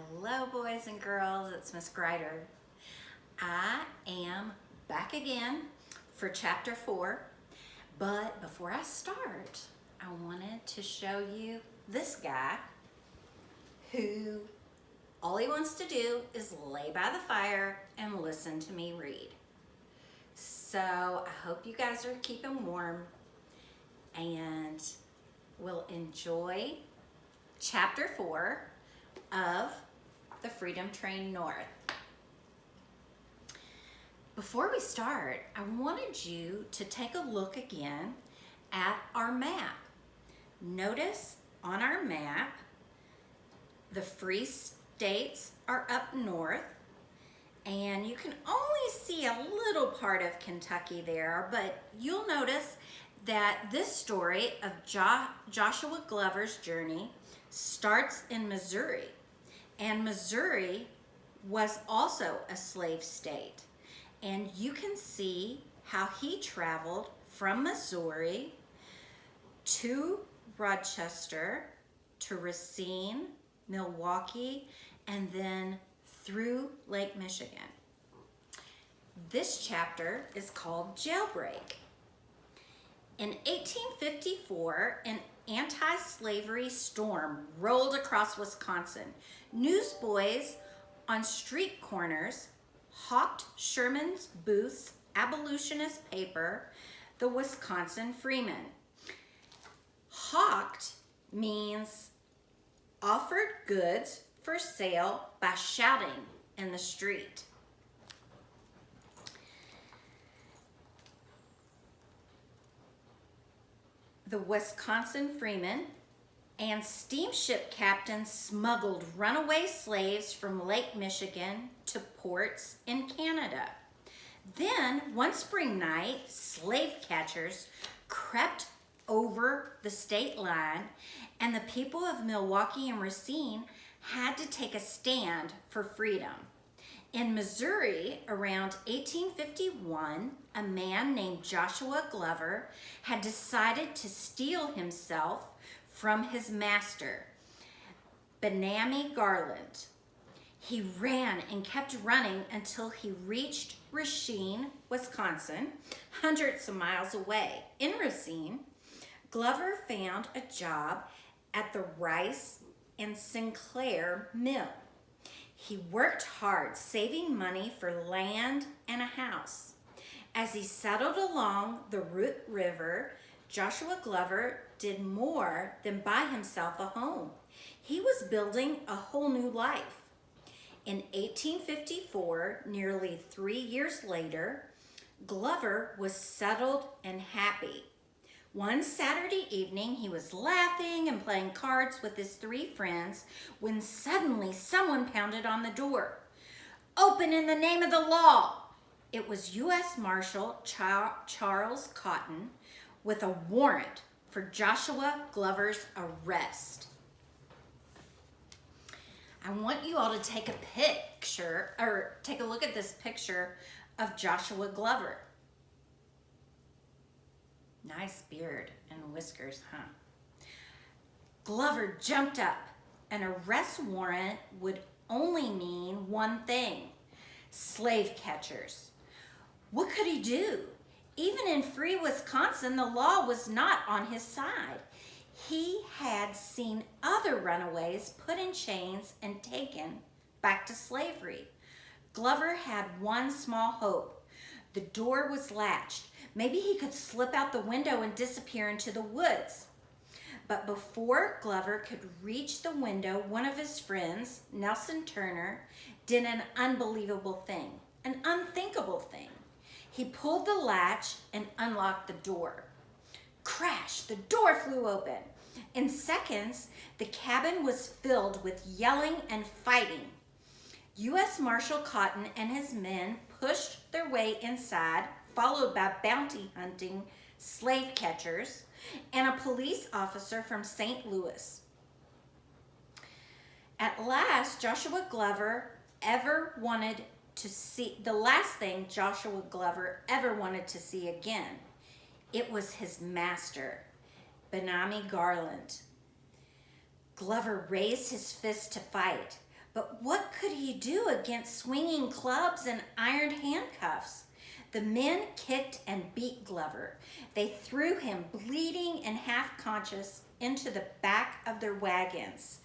Hello, boys and girls. It's Miss Grider. I am back again for chapter 4. But before I start, I wanted to show you this guy who all he wants to do is lay by the fire and listen to me read. So I hope you guys are keeping warm and will enjoy chapter 4 of the Freedom Train North. Before we start, I wanted you to take a look again at our map. Notice on our map, the free states are up north, and you can only see a little part of Kentucky there, but you'll notice that this story of Joshua Glover's journey starts in Missouri. And Missouri was also a slave state. And you can see how he traveled from Missouri to Rochester, to Racine, Milwaukee, and then through Lake Michigan. This chapter is called Jailbreak. In 1854, an anti-slavery storm rolled across Wisconsin. Newsboys on street corners hawked Sherman Booth's abolitionist paper, the Wisconsin Freeman. Hawked means offered goods for sale by shouting in the street. The Wisconsin Freeman and steamship captains smuggled runaway slaves from Lake Michigan to ports in Canada. Then, one spring night, slave catchers crept over the state line, and the people of Milwaukee and Racine had to take a stand for freedom. In Missouri, around 1851, a man named Joshua Glover had decided to steal himself from his master, Benamy Garland. He ran and kept running until he reached Racine, Wisconsin, hundreds of miles away. In Racine, Glover found a job at the Rice and Sinclair Mill. He worked hard, saving money for land and a house. As he settled along the Root River, Joshua Glover did more than buy himself a home. He was building a whole new life. In 1854, nearly 3 years later, Glover was settled and happy. One Saturday evening, he was laughing and playing cards with his 3 friends when suddenly someone pounded on the door. "Open in the name of the law!" It was U.S. Marshal Charles Cotton with a warrant for Joshua Glover's arrest. I want you all to take a picture, or take a look at this picture of Joshua Glover. Nice beard and whiskers, huh? Glover jumped up. An arrest warrant would only mean one thing: slave catchers. What could he do? Even in free Wisconsin, the law was not on his side. He had seen other runaways put in chains and taken back to slavery. Glover had one small hope. The door was latched. Maybe he could slip out the window and disappear into the woods. But before Glover could reach the window, one of his friends, Nelson Turner, did an unbelievable thing, an unthinkable thing. He pulled the latch and unlocked the door. Crash! The door flew open. In seconds, the cabin was filled with yelling and fighting. U.S. Marshal Cotton and his men pushed their way inside, followed by bounty hunting slave catchers and a police officer from St. Louis. At last, Joshua Glover the last thing Joshua Glover ever wanted to see again, it was his master, Benamy Garland. Glover raised his fist to fight, But what could he do against swinging clubs and iron handcuffs? The men kicked and beat Glover. They threw him, bleeding and half conscious, into the back of their wagons.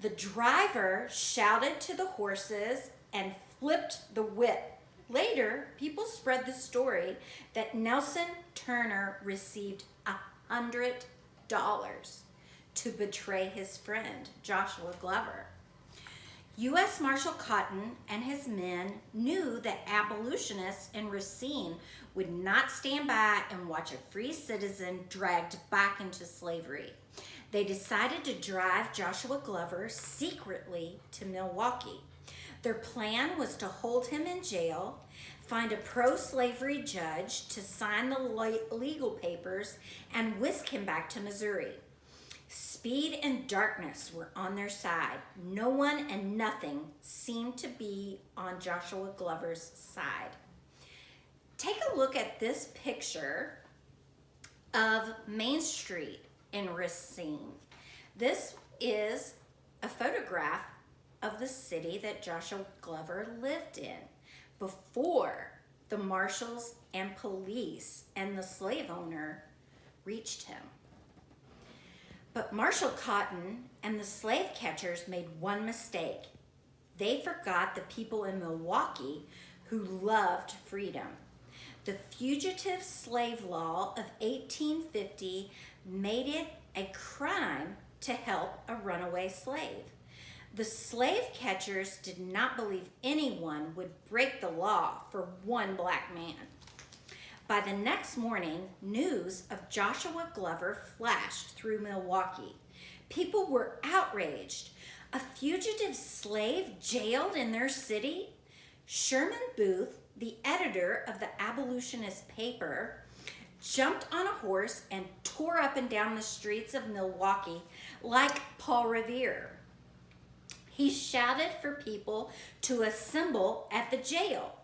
The driver shouted to the horses and flipped the whip. Later, people spread the story that Nelson Turner received $100 to betray his friend, Joshua Glover. U.S. Marshal Cotton and his men knew that abolitionists in Racine would not stand by and watch a free citizen dragged back into slavery. They decided to drive Joshua Glover secretly to Milwaukee. Their plan was to hold him in jail, find a pro-slavery judge to sign the legal papers, and whisk him back to Missouri. Speed and darkness were on their side. No one and nothing seemed to be on Joshua Glover's side. Take a look at this picture of Main Street in Racine. This is a photograph of the city that Joshua Glover lived in before the marshals and police and the slave owner reached him. But Marshal Cotton and the slave catchers made one mistake. They forgot the people in Milwaukee who loved freedom. The Fugitive Slave Law of 1850 made it a crime to help a runaway slave. The slave catchers did not believe anyone would break the law for one black man. By the next morning, news of Joshua Glover flashed through Milwaukee. People were outraged. A fugitive slave jailed in their city? Sherman Booth, the editor of the abolitionist paper, jumped on a horse and tore up and down the streets of Milwaukee like Paul Revere. He shouted for people to assemble at the jail.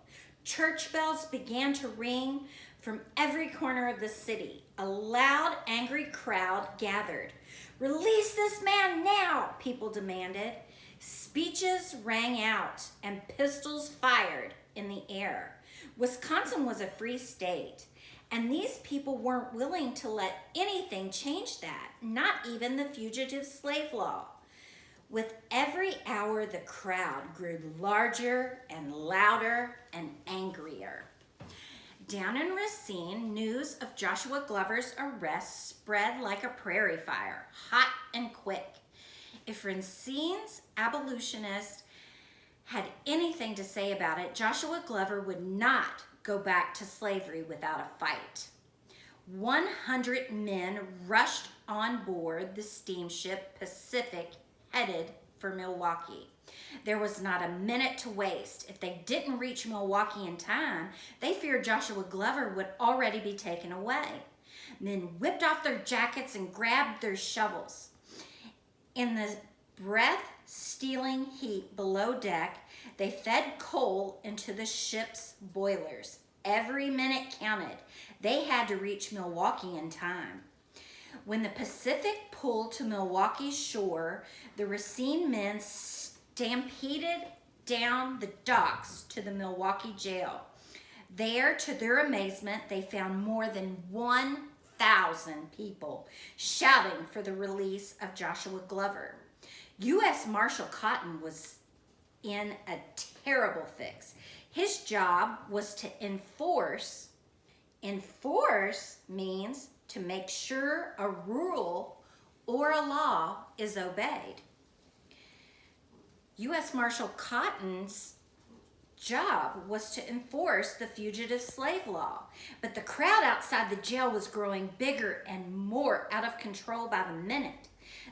Church bells began to ring from every corner of the city. A loud, angry crowd gathered. "Release this man now," people demanded. Speeches rang out and pistols fired in the air. Wisconsin was a free state, and these people weren't willing to let anything change that, not even the fugitive slave law. With every hour, the crowd grew larger and louder and angrier. Down in Racine, news of Joshua Glover's arrest spread like a prairie fire, hot and quick. If Racine's abolitionists had anything to say about it, Joshua Glover would not go back to slavery without a fight. 100 men rushed on board the steamship Pacific headed for Milwaukee. There was not a minute to waste. If they didn't reach Milwaukee in time, they feared Joshua Glover would already be taken away. Men whipped off their jackets and grabbed their shovels. In the breath-stealing heat below deck, they fed coal into the ship's boilers. Every minute counted. They had to reach Milwaukee in time. When the Pacific pulled to Milwaukee's shore, the Racine men stampeded down the docks to the Milwaukee jail. There, to their amazement, they found more than 1,000 people shouting for the release of Joshua Glover. U.S. Marshal Cotton was in a terrible fix. His job was to enforce. Enforce means to make sure a rule or a law is obeyed. U.S. Marshal Cotton's job was to enforce the fugitive slave law, but the crowd outside the jail was growing bigger and more out of control by the minute.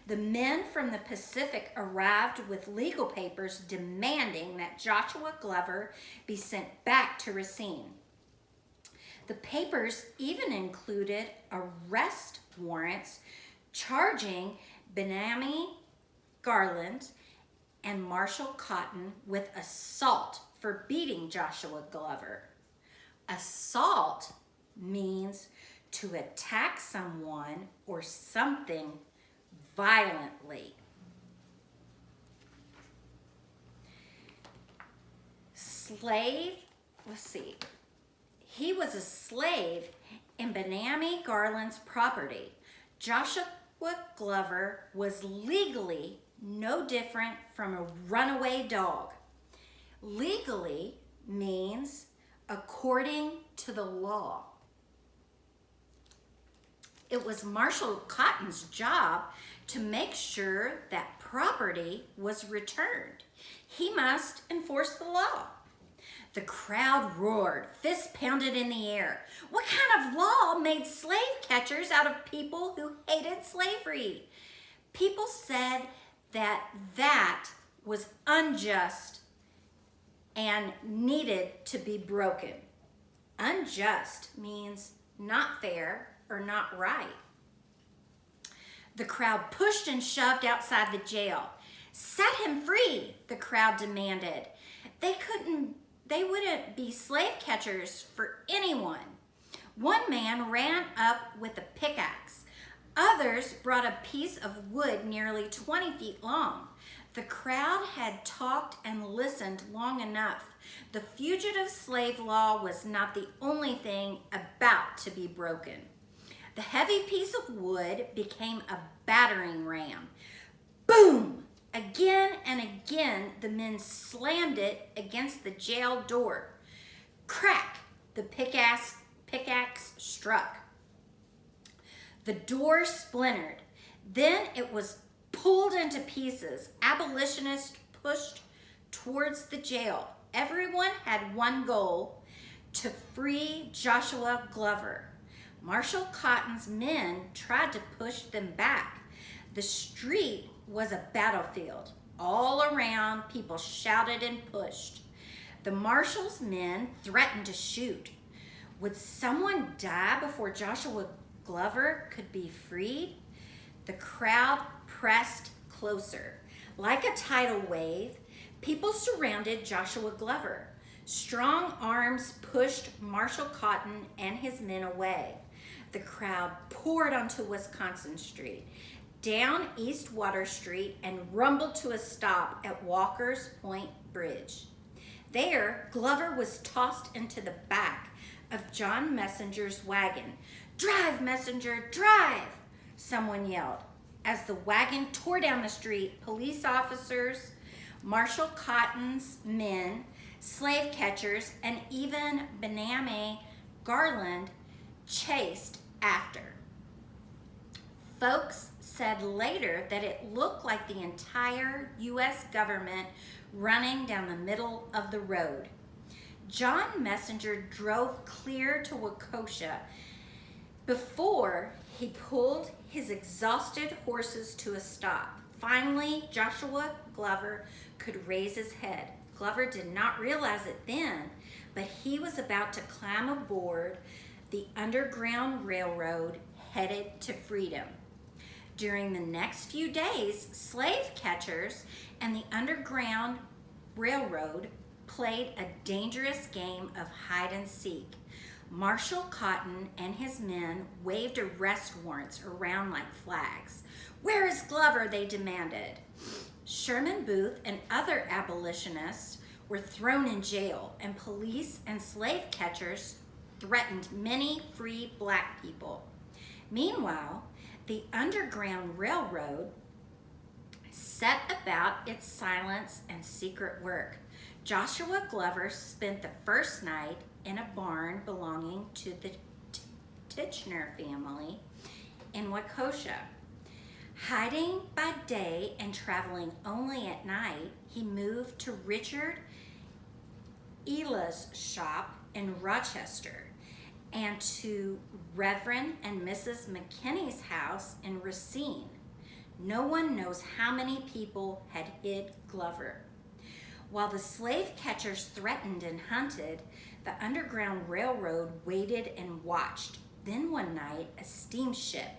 The men from the Pacific arrived with legal papers demanding that Joshua Glover be sent back to Racine. The papers even included arrest warrants charging Benami Garland and Marshal Cotton with assault for beating Joshua Glover. Assault means to attack someone or something violently. slave, let's see, he was a slave in Benami Garland's property. Joshua Glover was legally no different from a runaway dog. Legally means according to the law. It was Marshall Cotton's job to make sure that property was returned. He must enforce the law. The crowd roared, fists pounded in the air. What kind of law made slave catchers out of people who hated slavery? People said that was unjust and needed to be broken. Unjust means not fair or not right. The crowd pushed and shoved outside the jail. Set him free, the crowd demanded. They wouldn't be slave catchers for anyone. One man ran up with a pickaxe. Others brought a piece of wood nearly 20 feet long. The crowd had talked and listened long enough. The fugitive slave law was not the only thing about to be broken. The heavy piece of wood became a battering ram. Boom! Again and again, the men slammed it against the jail door. Crack! The pickaxe struck. The door splintered. Then it was pulled into pieces. Abolitionists pushed towards the jail. Everyone had one goal: to free Joshua Glover. Marshall Cotton's men tried to push them back. The street was a battlefield. All around, people shouted and pushed. The marshal's men threatened to shoot. Would someone die before Joshua Glover could be freed? The crowd pressed closer. Like a tidal wave, people surrounded Joshua Glover. Strong arms pushed Marshall Cotton and his men away. The crowd poured onto Wisconsin Street, down East Water Street, and rumbled to a stop at Walker's Point Bridge. There, Glover was tossed into the back of John Messenger's wagon. "Drive, Messenger, drive!" someone yelled. As the wagon tore down the street, police officers, Marshall Cotton's men, slave catchers, and even Benami Garland chased after. Folks said later that it looked like the entire U.S. government running down the middle of the road. John Messenger drove clear to Waukesha before he pulled his exhausted horses to a stop. Finally, Joshua Glover could raise his head. Glover did not realize it then, but he was about to climb aboard the Underground Railroad headed to freedom. During the next few days, slave catchers and the Underground Railroad played a dangerous game of hide and seek. Marshall Cotton and his men waved arrest warrants around like flags. "Where is Glover?" they demanded. Sherman Booth and other abolitionists were thrown in jail, and police and slave catchers threatened many free black people. Meanwhile, the Underground Railroad set about its silence and secret work. Joshua Glover spent the first night in a barn belonging to the Titchener family in Waukesha. Hiding by day and traveling only at night, he moved to Richard Ela's shop in Rochester and to Reverend and Mrs. McKinney's house in Racine. No one knows how many people had hid Glover. While the slave catchers threatened and hunted, the Underground Railroad waited and watched. Then one night, a steamship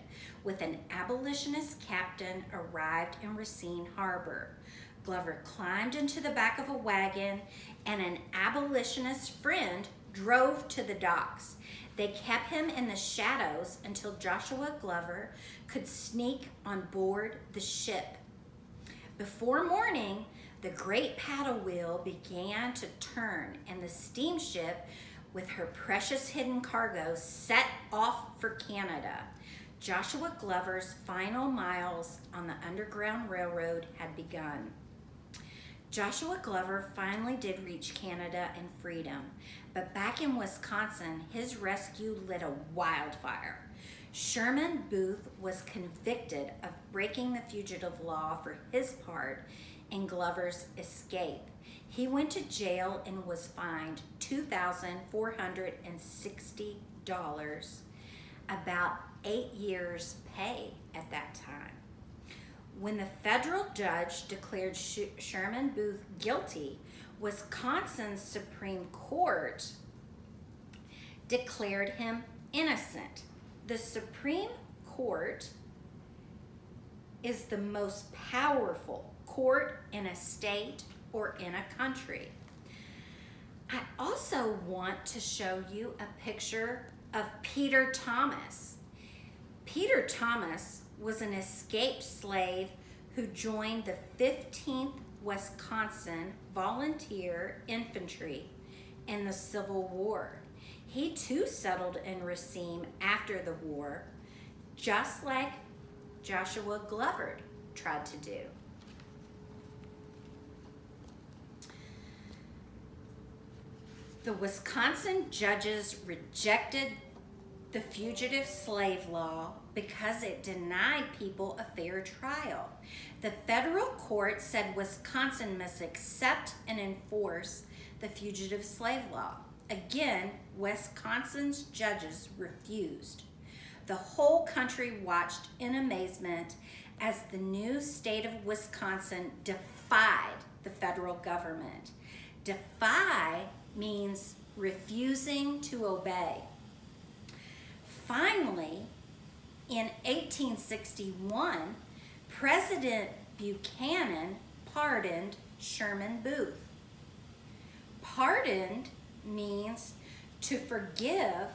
with an abolitionist captain arrived in Racine Harbor. Glover climbed into the back of a wagon, and an abolitionist friend drove to the docks. They kept him in the shadows until Joshua Glover could sneak on board the ship. Before morning, The great paddle wheel began to turn, and the steamship, with her precious hidden cargo, set off for Canada. Joshua Glover's final miles on the Underground Railroad had begun. Joshua Glover finally did reach Canada and freedom, but back in Wisconsin, his rescue lit a wildfire. Sherman Booth was convicted of breaking the fugitive law for his part in Glover's escape. He went to jail and was fined $2,460, about 8 years' pay at that time. When the federal judge declared Sherman Booth guilty, Wisconsin's Supreme Court declared him innocent. The Supreme Court is the most powerful court in a state or in a country. I also want to show you a picture of Peter Thomas. Peter Thomas was an escaped slave who joined the 15th Wisconsin Volunteer Infantry in the Civil War. He too settled in Racine after the war, just like Joshua Glover tried to do. The Wisconsin judges rejected the fugitive slave law because it denied people a fair trial. The federal court said Wisconsin must accept and enforce the fugitive slave law. Again, Wisconsin's judges refused. The whole country watched in amazement as the new state of Wisconsin defied the federal government. Defy means refusing to obey. Finally, in 1861, President Buchanan pardoned Sherman Booth. Pardoned means to forgive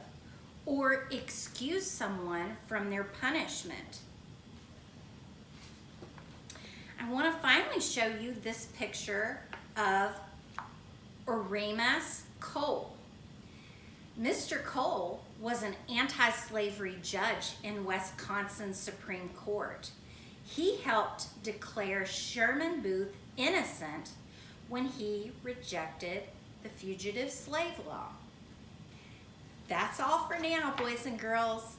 or excuse someone from their punishment. I want to finally show you this picture of Oramus Cole. Mr. Cole was an anti-slavery judge in Wisconsin's Supreme Court. He helped declare Sherman Booth innocent when he rejected the fugitive slave law. That's all for now, boys and girls.